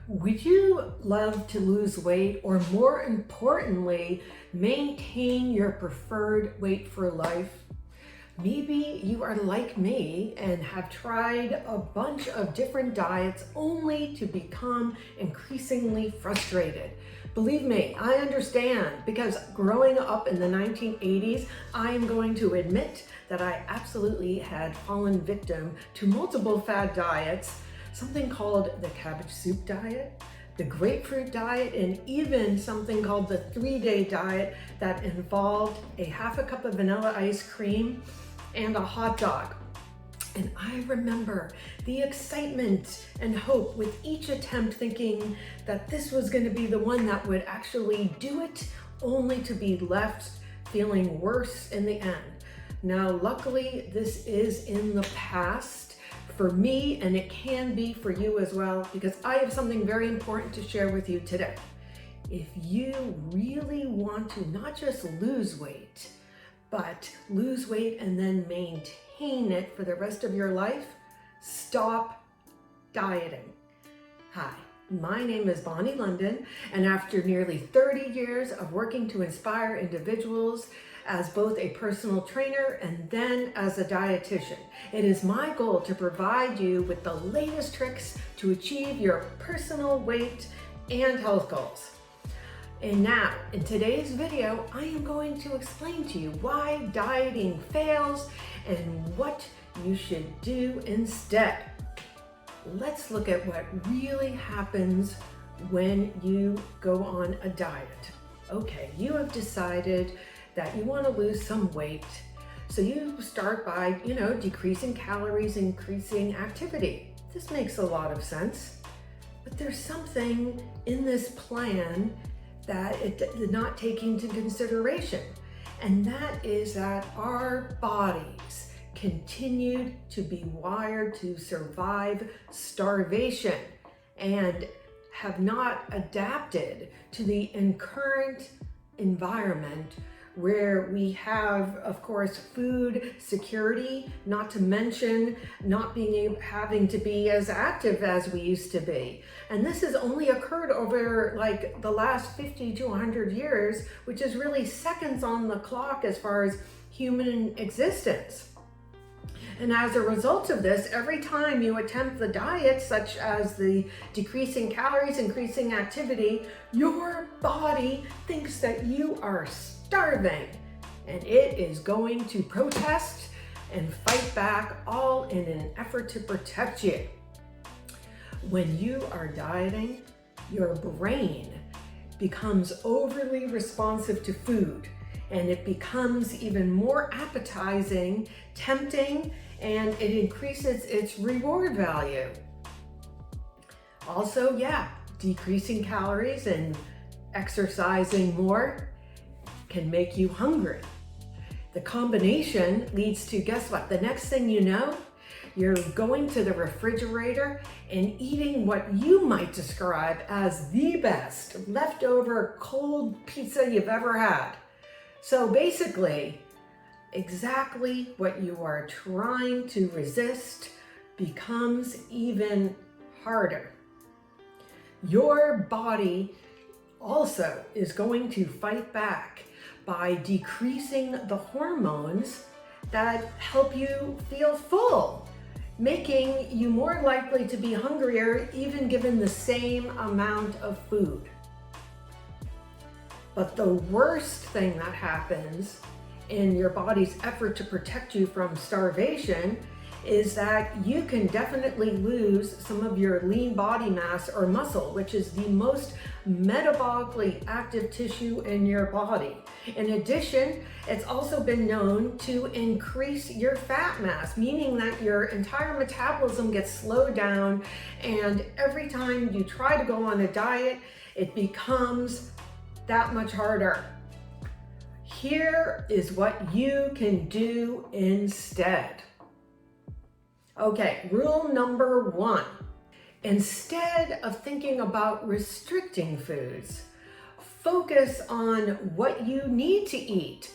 Would you love to lose weight, or more importantly, maintain your preferred weight for life? Maybe you are like me and have tried a bunch of different diets only to become increasingly frustrated. Believe me, I understand, because growing up in the 1980s, I am going to admit that I absolutely had fallen victim to multiple fad diets, something called the cabbage soup diet, the grapefruit diet, and even something called the 3-day diet that involved a half a cup of vanilla ice cream and a hot dog. And I remember the excitement and hope with each attempt, thinking that this was going to be the one that would actually do it, only to be left feeling worse in the end. Now, luckily, this is in the past for me, and it can be for you as well, because I have something very important to share with you today. If you really want to not just lose weight, but lose weight and then maintain it for the rest of your life, stop dieting. Hi, my name is Bonnie London, and after nearly 30 years of working to inspire individuals as both a personal trainer and then as a dietitian, it is my goal to provide you with the latest tricks to achieve your personal weight and health goals. And now, in today's video, I am going to explain to you why dieting fails and what you should do instead. Let's look at what really happens when you go on a diet. Okay, you have decided that you want to lose some weight. So you start by, decreasing calories, increasing activity. This makes a lot of sense. But there's something in this plan that it did not take into consideration. And that is that our bodies continued to be wired to survive starvation and have not adapted to the current environment, where we have, of course, food security, not to mention not having to be as active as we used to be. And this has only occurred over like the last 50 to 100 years, which is really seconds on the clock as far as human existence. And as a result of this, every time you attempt the diet, such as the decreasing calories, increasing activity, your body thinks that you are starving, and it is going to protest and fight back, all in an effort to protect you. When you are dieting, your brain becomes overly responsive to food, and it becomes even more appetizing, tempting, and it increases its reward value. Also, decreasing calories and exercising more can make you hungry. The combination leads to, guess what? The next thing you know, you're going to the refrigerator and eating what you might describe as the best leftover cold pizza you've ever had. So basically, exactly what you are trying to resist becomes even harder. Your body also is going to fight back by decreasing the hormones that help you feel full, making you more likely to be hungrier even given the same amount of food. But the worst thing that happens in your body's effort to protect you from starvation is that you can definitely lose some of your lean body mass or muscle, which is the most metabolically active tissue in your body. In addition, it's also been known to increase your fat mass, meaning that your entire metabolism gets slowed down, and every time you try to go on a diet, it becomes that much harder. Here is what you can do instead. Okay, rule number 1. Instead of thinking about restricting foods, focus on what you need to eat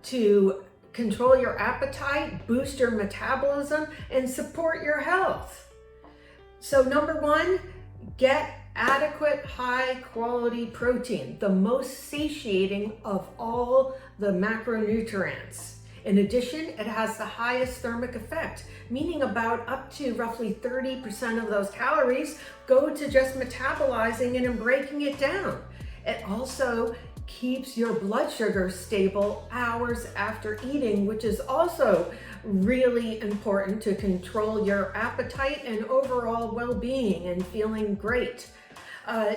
to control your appetite, boost your metabolism, and support your health. So number 1, get adequate high quality protein, the most satiating of all the macronutrients. In addition, it has the highest thermic effect, meaning about up to roughly 30% of those calories go to just metabolizing it and breaking it down. It also keeps your blood sugar stable hours after eating, which is also really important to control your appetite and overall well-being and feeling great.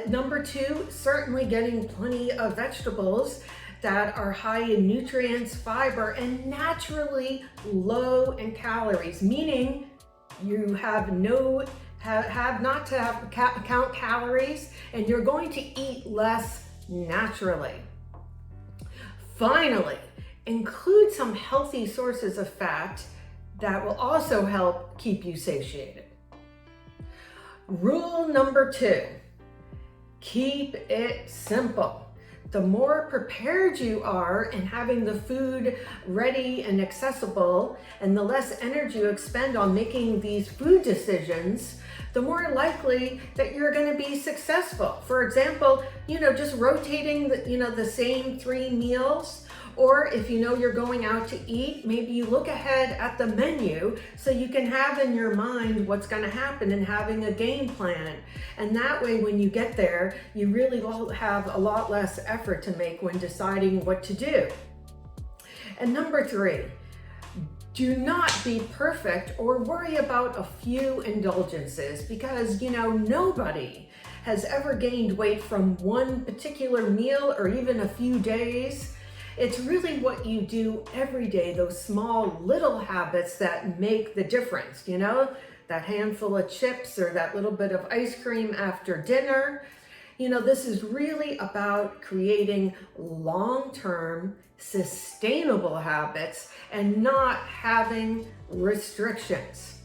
Number two, certainly getting plenty of vegetables that are high in nutrients, fiber, and naturally low in calories, meaning you have not to count calories, and you're going to eat less naturally. Finally, include some healthy sources of fat that will also help keep you satiated. Rule number two, keep it simple. The more prepared you are in having the food ready and accessible, and the less energy you expend on making these food decisions, the more likely that you're going to be successful. For example, just rotating the same 3 meals. Or if you're going out to eat, maybe you look ahead at the menu so you can have in your mind what's going to happen and having a game plan. And that way, when you get there, you really will have a lot less effort to make when deciding what to do. And number 3, do not be perfect or worry about a few indulgences, because nobody has ever gained weight from one particular meal or even a few days. It's really what you do every day, those small little habits that make the difference, that handful of chips or that little bit of ice cream after dinner. This is really about creating long-term, sustainable habits and not having restrictions.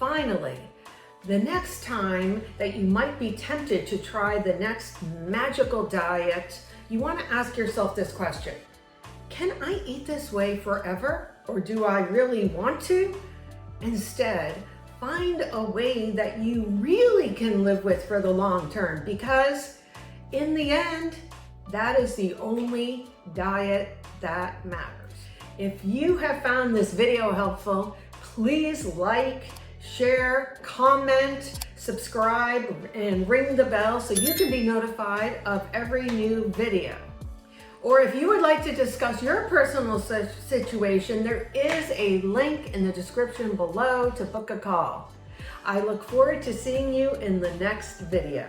Finally, the next time that you might be tempted to try the next magical diet, you want to ask yourself this question: can I eat this way forever, or do I really want to? Instead, find a way that you really can live with for the long term, because in the end, that is the only diet that matters. If you have found this video helpful, please like, share, comment, subscribe, and ring the bell so you can be notified of every new video. Or if you would like to discuss your personal situation, there is a link in the description below to book a call. I look forward to seeing you in the next video.